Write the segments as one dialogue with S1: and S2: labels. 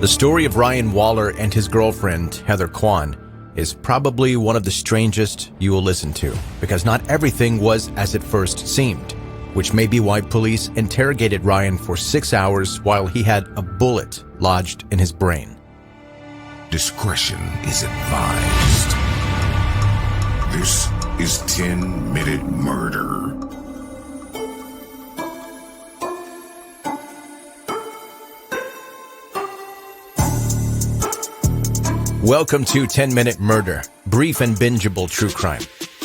S1: The story of Ryan Waller and his girlfriend, Heather Quan, is probably one of the strangest you will listen to, because not everything was as it first seemed, which may be why police interrogated Ryan for 6 hours while he had a bullet lodged in his brain.
S2: Discretion is advised. This is 10-Minute Murder.
S1: Welcome to 10-Minute Murder, brief and bingeable true crime.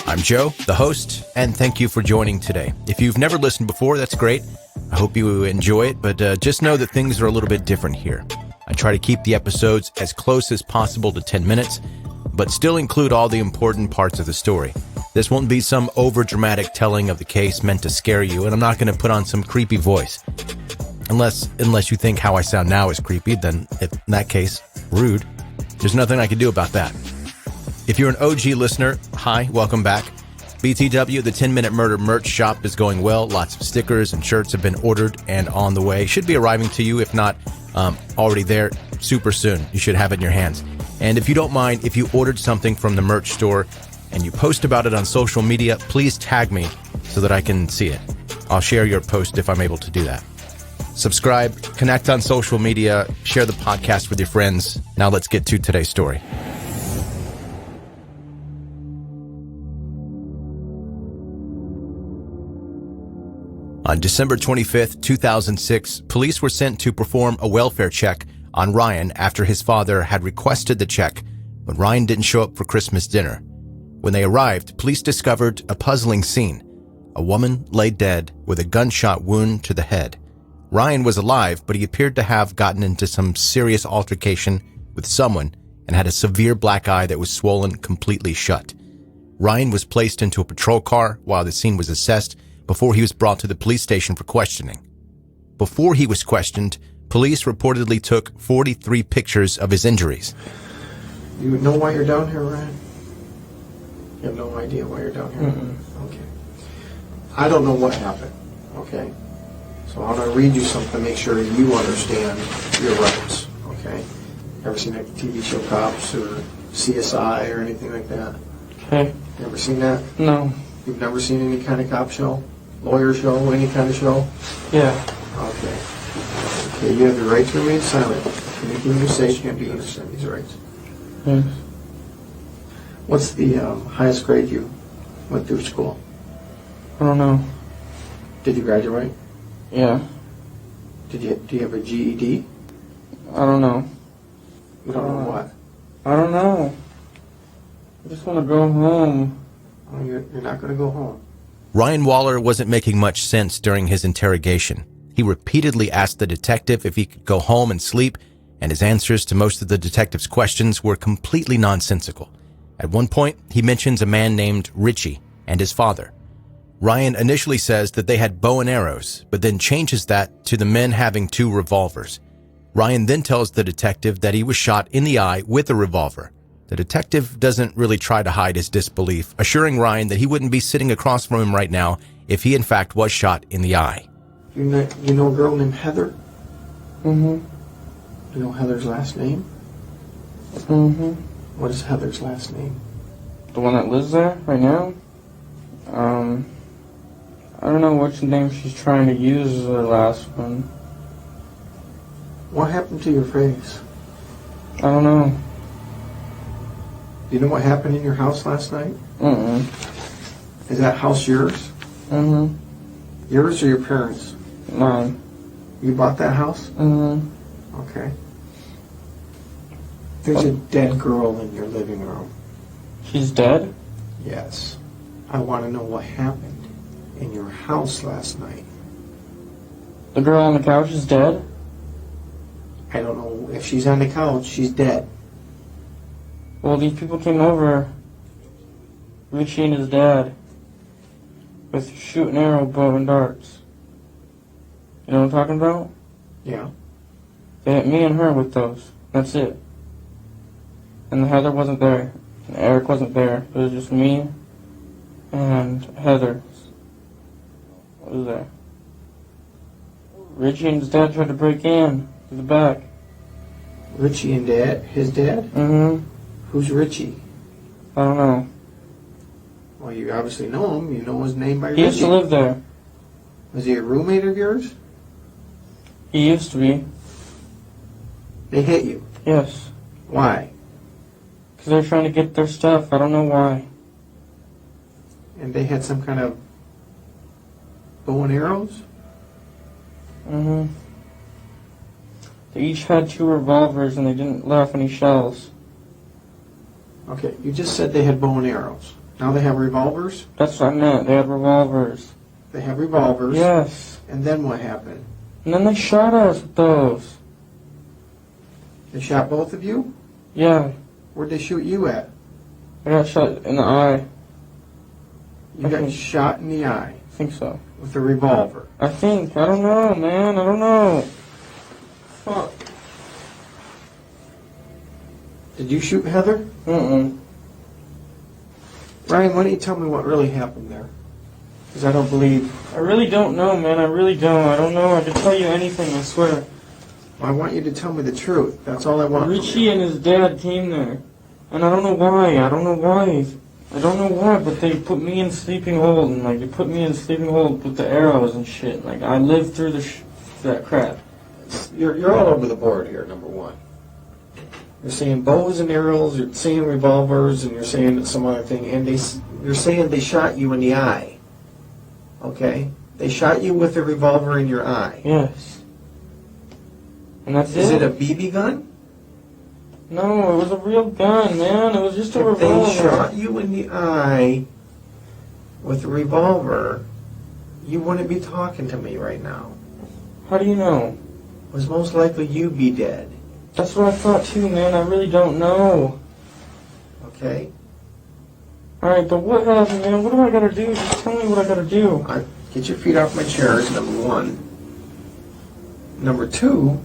S1: I'm Joe, the host, and thank you for joining today. If you've never listened before, that's great. I hope you enjoy it, but just know that things are a little bit different here. I try to keep the episodes as close as possible to 10 minutes, but still include all the important parts of the story. This won't be some over-dramatic telling of the case meant to scare you, and I'm not going to put on some creepy voice. Unless you think how I sound now is creepy, then in that case, rude. There's nothing I can do about that. If you're an OG listener, hi, welcome back. BTW, the 10-Minute Murder merch shop is going well. Lots of stickers and shirts have been ordered and on the way. Should be arriving to you, if not already there, super soon. You should have it in your hands. And if you don't mind, if you ordered something from the merch store and you post about it on social media, please tag me so that I can see it. I'll share your post if I'm able to do that. Subscribe, connect on social media, share the podcast with your friends. Now let's get to today's story. On December 25th, 2006, police were sent to perform a welfare check on Ryan after his father had requested the check when Ryan didn't show up for Christmas dinner. When they arrived, police discovered a puzzling scene. A woman lay dead with a gunshot wound to the head. Ryan was alive, but he appeared to have gotten into some serious altercation with someone and had a severe black eye that was swollen completely shut. Ryan was placed into a patrol car while the scene was assessed before he was brought to the police station for questioning. Before he was questioned, police reportedly took 43 pictures of his injuries.
S3: You know why you're down here, Ryan? You have no idea why you're down here? Mm-hmm. Okay. I don't know what happened, okay? So I'm going to read you something to make sure you understand your rights, okay? Ever seen that TV show Cops or CSI or anything like that?
S4: Okay.
S3: You ever seen that?
S4: No.
S3: You've never seen any kind of cop show? Lawyer show? Any kind of show?
S4: Yeah.
S3: Okay. Okay, you have the right to remain silent. Anything you say can't be understood. These rights.
S4: Yes.
S3: What's the highest grade you went through school?
S4: I don't know.
S3: Did you graduate?
S4: Yeah.
S3: Do you have a GED?
S4: I don't know.
S3: You don't know what?
S4: I don't know. I just want to go home.
S3: Oh, you're not going to go home.
S1: Ryan Waller wasn't making much sense during his interrogation. He repeatedly asked the detective if he could go home and sleep, and his answers to most of the detective's questions were completely nonsensical. At one point, he mentions a man named Richie and his father. Ryan initially says that they had bow and arrows, but then changes that to the men having 2 revolvers. Ryan then tells the detective that he was shot in the eye with a revolver. The detective doesn't really try to hide his disbelief, assuring Ryan that he wouldn't be sitting across from him right now if he in fact was shot in the eye.
S3: You know a girl named Heather?
S4: Mm-hmm.
S3: You know Heather's last name?
S4: Mm-hmm.
S3: What is Heather's last name?
S4: The one that lives there right now? I don't know which name she's trying to use as her last one.
S3: What happened to your face?
S4: I don't know.
S3: Do you know what happened in your house last night?
S4: Mm-mm.
S3: Is that house yours?
S4: Mm-hmm.
S3: Yours or your parents'?
S4: Mine.
S3: You bought that house?
S4: Mm-hmm.
S3: Okay. There's a dead girl in your living room.
S4: She's dead?
S3: Yes. I want to know what happened in your house last night.
S4: The girl on the couch is dead?
S3: I don't know if she's on the couch. She's dead.
S4: Well, these people came over, Richie and his dad, with shoot and arrow, bow and darts. You know what I'm talking about?
S3: Yeah.
S4: They hit me and her with those. That's it. And Heather wasn't there. And Eric wasn't there. It was just me and Heather. What was there? Richie and his dad tried to break in to the back.
S3: Richie and Dad? His dad?
S4: Mm-hmm.
S3: Who's Richie?
S4: I don't know.
S3: Well, you obviously know him. You know his name by Richie.
S4: He used to live there.
S3: Was he a roommate of yours?
S4: He used to be.
S3: They hit you.
S4: Yes.
S3: Why?
S4: Because they're trying to get their stuff. I don't know why.
S3: And they had some kind of bow and arrows?
S4: Mm-hmm. They each had 2 revolvers and they didn't let off any shells.
S3: Okay, you just said they had bow and arrows. Now they have revolvers?
S4: That's what I meant. They had revolvers.
S3: They have revolvers.
S4: Yes.
S3: And then what happened?
S4: And then they shot us with those.
S3: They shot both of you?
S4: Yeah.
S3: Where'd they shoot you at?
S4: I got shot in the eye.
S3: You got shot in the eye
S4: I think so.
S3: with a revolver.
S4: I think. I don't know, man. I don't know. Fuck.
S3: Did you shoot Heather?
S4: Mm-mm.
S3: Ryan, why don't you tell me what really happened there? Because I don't believe...
S4: I really don't know, man. I really don't. I don't know. I can tell you anything, I swear.
S3: I want you to tell me the truth. That's all I want.
S4: Richie and his dad came there. And I don't know why. I don't know why. I don't know why, but they put me in sleeping hold. And, like, they put me in sleeping hold with the arrows and shit. Like, I lived through that crap.
S3: You're all over the board here, number one. You're saying bows and arrows, you're saying revolvers, and you're saying some other thing. And you're saying they shot you in the eye. Okay? They shot you with a revolver in your eye.
S4: Yes. And that's
S3: Is it a BB gun?
S4: No, it was a real gun, man. It was just a
S3: If they
S4: revolver.
S3: shot you in the eye with a revolver, you wouldn't be talking to me right now.
S4: How do you know?
S3: It was most likely you be dead.
S4: That's what I thought too, man. I really don't know.
S3: Okay?
S4: Alright, but what happened, man? What do I gotta do? Just tell me what I gotta do.
S3: Get your feet off my chair is number one. Number two,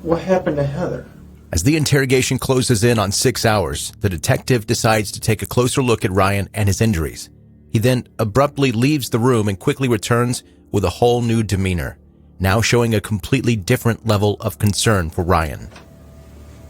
S3: what happened to Heather?
S1: As the interrogation closes in on 6 hours, the detective decides to take a closer look at Ryan and his injuries. He then abruptly leaves the room and quickly returns with a whole new demeanor, now showing a completely different level of concern for Ryan.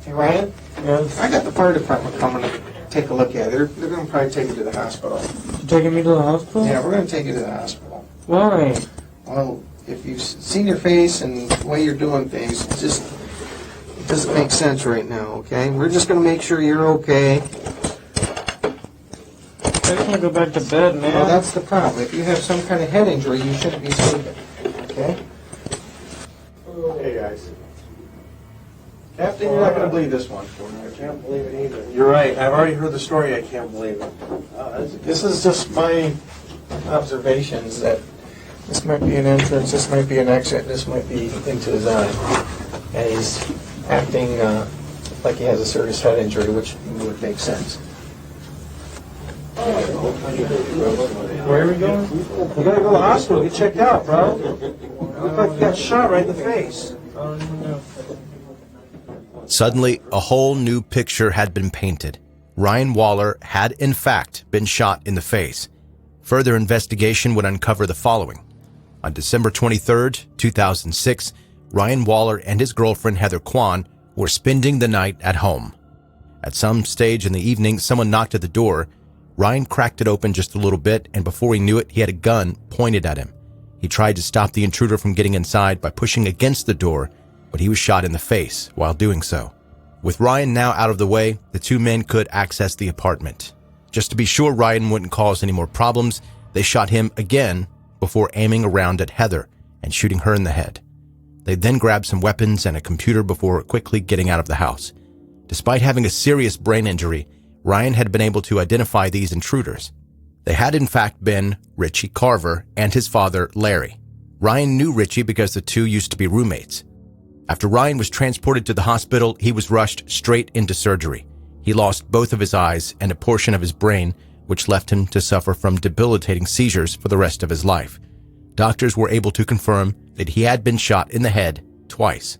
S3: Hey, Ryan?
S4: Yes?
S3: I got the fire department coming to take a look at it. They're going to probably take you to the hospital.
S4: You taking me to the hospital?
S3: Yeah, we're going to take you to the hospital.
S4: Why?
S3: Well, if you've seen your face and the way you're doing things, it doesn't make sense right now, okay? We're just going to make sure you're okay.
S4: I just want to go back to bed, man.
S3: Well, that's the problem. If you have some kind of head injury, you shouldn't be sleeping, okay?
S5: Hey guys.
S3: Captain, you're not going to believe this one.
S5: I can't believe it either. You're right. I've already heard the story. I can't believe it.
S3: This is just my observations that this might be an entrance, this might be an exit, this might be into his eye. And he's acting like he has a serious head injury, which would make sense.
S5: Where are we going? We're going to go to the hospital. Get checked out, bro. Look like you got shot right in the face.
S1: Suddenly, a whole new picture had been painted. Ryan Waller had, in fact, been shot in the face. Further investigation would uncover the following. On December 23, 2006, Ryan Waller and his girlfriend Heather Quan were spending the night at home. At some stage in the evening, someone knocked at the door. Ryan cracked it open just a little bit, and before he knew it, he had a gun pointed at him. He tried to stop the intruder from getting inside by pushing against the door, but he was shot in the face while doing so. With Ryan now out of the way, the two men could access the apartment. Just to be sure Ryan wouldn't cause any more problems, they shot him again before aiming around at Heather and shooting her in the head. They then grabbed some weapons and a computer before quickly getting out of the house. Despite having a serious brain injury, Ryan had been able to identify these intruders. They had in fact been Richie Carver and his father, Larry. Ryan knew Richie because the two used to be roommates. After Ryan was transported to the hospital, he was rushed straight into surgery. He lost both of his eyes and a portion of his brain, which left him to suffer from debilitating seizures for the rest of his life. Doctors were able to confirm that he had been shot in the head twice.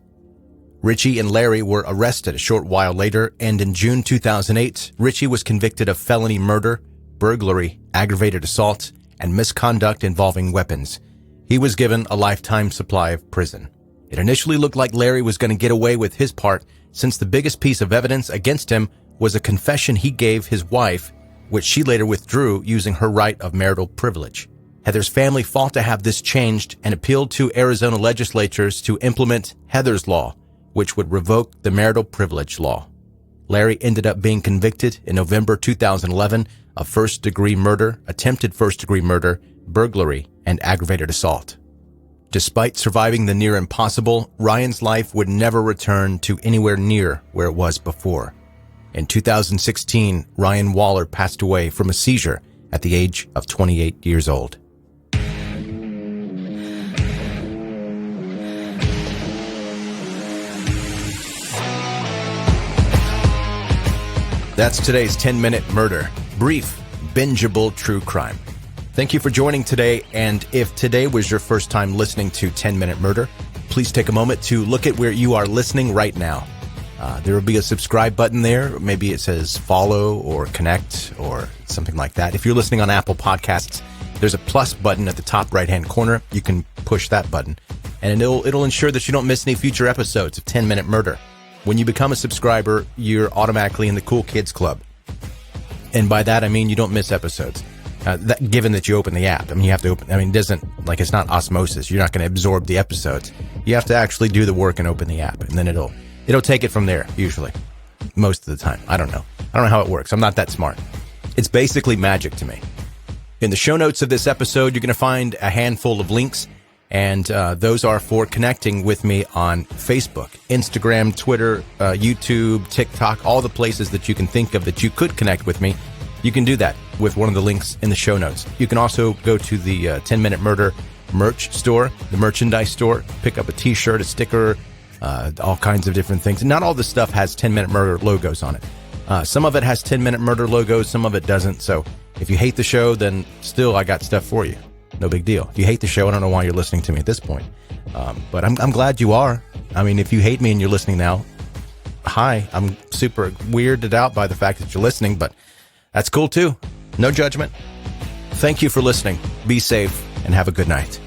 S1: Richie and Larry were arrested a short while later, and in June 2008, Richie was convicted of felony murder, burglary, aggravated assault, and misconduct involving weapons. He was given a lifetime supply of prison. It initially looked like Larry was going to get away with his part, since the biggest piece of evidence against him was a confession he gave his wife, which she later withdrew using her right of marital privilege. Heather's family fought to have this changed and appealed to Arizona legislatures to implement Heather's Law, which would revoke the marital privilege law. Larry ended up being convicted in November 2011 of first-degree murder, attempted first-degree murder, burglary, and aggravated assault. Despite surviving the near impossible, Ryan's life would never return to anywhere near where it was before. In 2016, Ryan Waller passed away from a seizure at the age of 28 years old. That's today's 10-Minute Murder. Brief, bingeable true crime. Thank you for joining today, and if today was your first time listening to 10-Minute Murder, please take a moment to look at where you are listening right now. There will be a subscribe button there. Maybe it says follow or connect or something like that. If you're listening on Apple Podcasts, there's a plus button at the top right-hand corner. You can push that button, and it'll ensure that you don't miss any future episodes of 10-Minute Murder. When you become a subscriber, you're automatically in the Cool Kids Club. And by that, I mean you don't miss episodes. Given that you open the app. I mean, you have to open, it doesn't, like, it's not osmosis. You're not going to absorb the episodes. You have to actually do the work and open the app, and then it'll take it from there, usually. Most of the time. I don't know how it works. I'm not that smart. It's basically magic to me. In the show notes of this episode, you're going to find a handful of links, and those are for connecting with me on Facebook, Instagram, Twitter, YouTube, TikTok, all the places that you can think of that you could connect with me. You can do that with one of the links in the show notes. You can also go to the 10-Minute Murder merch store, the merchandise store, pick up a t-shirt, a sticker, all kinds of different things. Not all this stuff has 10-Minute Murder logos on it. Some of it has 10-Minute Murder logos, some of it doesn't. So if you hate the show, then still I got stuff for you. No big deal. If you hate the show, I don't know why you're listening to me at this point. But I'm glad you are. I mean, if you hate me and you're listening now, hi. I'm super weirded out by the fact that you're listening, but that's cool too. No judgment. Thank you for listening. Be safe and have a good night.